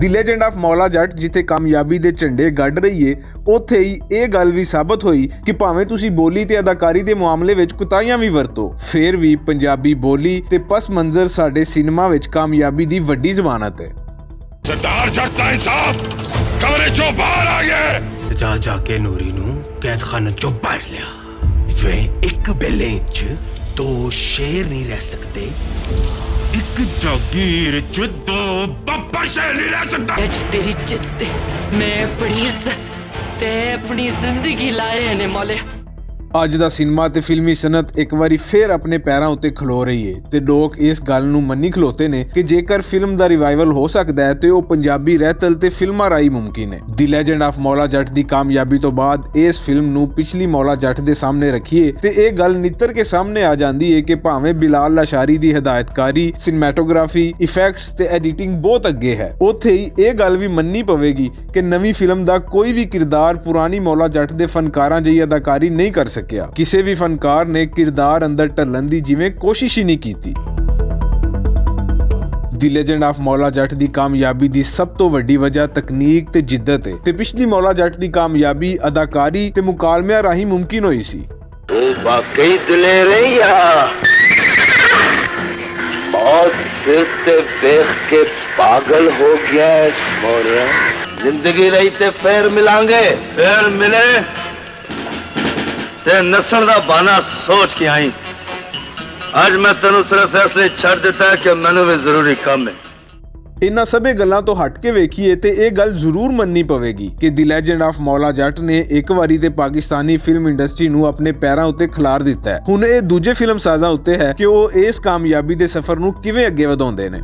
The legend of Maula Jatt जिथे कामयाबी दे झंडे गढ़ रही है, उत्थे ही ये गल भी साबित हुई कि भावें तुसी बोली ते अदाकारी दे मामले विच कुताहियां भी वरतो, फिर भी पंजाबी बोली ते पस मंजर साडे सिनेमा विच कामयाबी दी वड्डी जमानत है। सरदार जट दा इंसाफ कमरे चों बाहर आ गए ते जाके नूरी नू कैदखाने चों बाहर लिया। वे एक बेले च दो शेर नहीं रह सकते, एक जागीर च दो बब्बर शेर नहीं रह सकता। तेरी जिद्द मैं अपनी इज्जत ते अपनी जिंदगी लाए ने मौले। ਅੱਜ ਦਾ ਸਿਨੇਮਾ ਤੇ ਫਿਲਮੀ ਸਨਅਤ ਇੱਕ ਵਾਰੀ ਫੇਰ ਆਪਣੇ ਪੈਰਾਂ ਉੱਤੇ ਖਲੋ ਰਹੀ ਹੈ ਤੇ ਲੋਕ ਇਸ ਗੱਲ ਨੂੰ ਮੰਨੀ ਖਲੋਤੇ ਨੇ ਕਿ ਜੇਕਰ ਫਿਲਮ ਦਾ ਰਿਵਾਈਵਲ ਹੋ ਸਕਦਾ ਹੈ ਤੇ ਉਹ ਪੰਜਾਬੀ ਰਹਿਤਲ ਤੇ ਫਿਲਮਾਂ ਰਾਹੀਂ ਮੁਮਕਿਨ ਹੈ। ਦੀ ਲੈਜੈਂਡ ਆਫ ਮੌਲਾ ਜੱਟ ਦੀ ਕਾਮਯਾਬੀ ਤੋਂ ਬਾਅਦ ਇਸ ਫਿਲਮ ਨੂੰ ਪਿਛਲੀ ਮੌਲਾ ਜੱਟ ਦੇ ਸਾਹਮਣੇ ਰੱਖੀਏ ਤੇ ਇਹ ਗੱਲ ਨਿੱਤਰ ਕੇ ਸਾਹਮਣੇ ਆ ਜਾਂਦੀ ਹੈ ਕਿ ਭਾਵੇਂ ਬਿਲਾਲ ਲਾਸ਼ਾਰੀ ਦੀ ਹਦਾਇਤਕਾਰੀ, ਸਿਨੇਮੈਟੋਗ੍ਰਾਫੀ, ਇਫੈਕਟਸ ਤੇ ਐਡੀਟਿੰਗ ਬਹੁਤ ਅੱਗੇ ਹੈ, ਉੱਥੇ ਹੀ ਇਹ ਗੱਲ ਵੀ ਮੰਨਣੀ ਪਵੇਗੀ ਕਿ ਨਵੀਂ ਫਿਲਮ ਦਾ ਕੋਈ ਵੀ ਕਿਰਦਾਰ ਪੁਰਾਣੀ ਮੌਲਾ ਜੱਟ ਦੇ ਫਨਕਾਰਾਂ ਜਿਹੀ ਅਦਾਕਾਰੀ ਨਹੀਂ ਕਰ ਸਕਿਆ। ਕਿਸੇ ਵੀ ਫਨਕਾਰ ਨੇ ਕਿਰਦਾਰ ਅੰਦਰ ਢਲਣ ਦੀ ਜਿਵੇਂ ਕੋਸ਼ਿਸ਼ ਹੀ ਨਹੀਂ ਕੀਤੀ। ਦੀ ਲੈਜੈਂਡ ਆਫ ਮੌਲਾ ਜੱਟ ਦੀ ਕਾਮਯਾਬੀ ਦੀ ਸਭ ਤੋਂ ਵੱਡੀ ਵਜ੍ਹਾ ਤਕਨੀਕ ਤੇ ਜਿੱਦਤ ਹੈ ਤੇ ਪਿਛਲੀ ਮੌਲਾ ਜੱਟ ਦੀ ਕਾਮਯਾਬੀ ਅਦਾਕਾਰੀ ਤੇ ਮੁਕਾਲਮਿਆਂ ਰਾਹੀਂ ਮੁਮਕਿਨ ਹੋਈ ਸੀ। ਤੂੰ ਵਾਕਈ ਦਲੇਰ ਹੈ ਯਾ ਮੌਤ ਸਿਰ ਤੇ ਵੇਖ ਕੇ ਪਾਗਲ ਹੋ ਗਿਆ ਹੈ ਮੋਰਿਆ। ਜ਼ਿੰਦਗੀ ਰਹੀ ਤੇ ਫੇਰ ਮਿਲਾਂਗੇ, ਫੇਰ ਮਿਲੇ ਤੇ ਨਸਣ ਦਾ ਬਾਨਾ ਸੋਚ ਕੇ ਆਈ। ਅੱਜ ਮੈਂ ਤੈਨੂੰ ਸਿਰਫ ਫੈਸਲੇ ਛੱਡ ਦਿੱਤਾ ਕਿ ਮੈਨੂੰ ਵੀ ਜ਼ਰੂਰੀ ਕੰਮ ਹੈ। ਇਨ੍ਹਾਂ ਸਭੇ ਗੱਲਾਂ ਤੋਂ ਹਟ ਕੇ ਵੇਖੀਏ ਤੇ ਇਹ ਗੱਲ ਜ਼ਰੂਰ ਮੰਨਣੀ ਪਵੇਗੀ ਕਿ ਦੀ ਲੈਜੈਂਡ ਆਫ ਮੌਲਾ ਜੱਟ ਨੇ ਇੱਕ ਵਾਰੀ ਤੇ ਪਾਕਿਸਤਾਨੀ ਫਿਲਮ ਇੰਡਸਟਰੀ ਨੂੰ ਆਪਣੇ ਪੈਰਾਂ ਉੱਤੇ ਖਿਲਾਰ ਦਿੱਤਾ ਹੈ। ਹੁਣ ਇਹ ਦੂਜੇ ਫਿਲਮ ਸਾਜ਼ਾਂ ਉੱਤੇ ਹੈ ਕਿ ਉਹ ਇਸ ਕਾਮਯਾਬੀ ਦੇ ਸਫ਼ਰ ਨੂੰ ਕਿਵੇਂ ਅੱਗੇ ਵਧਾਉਂਦੇ ਨੇ।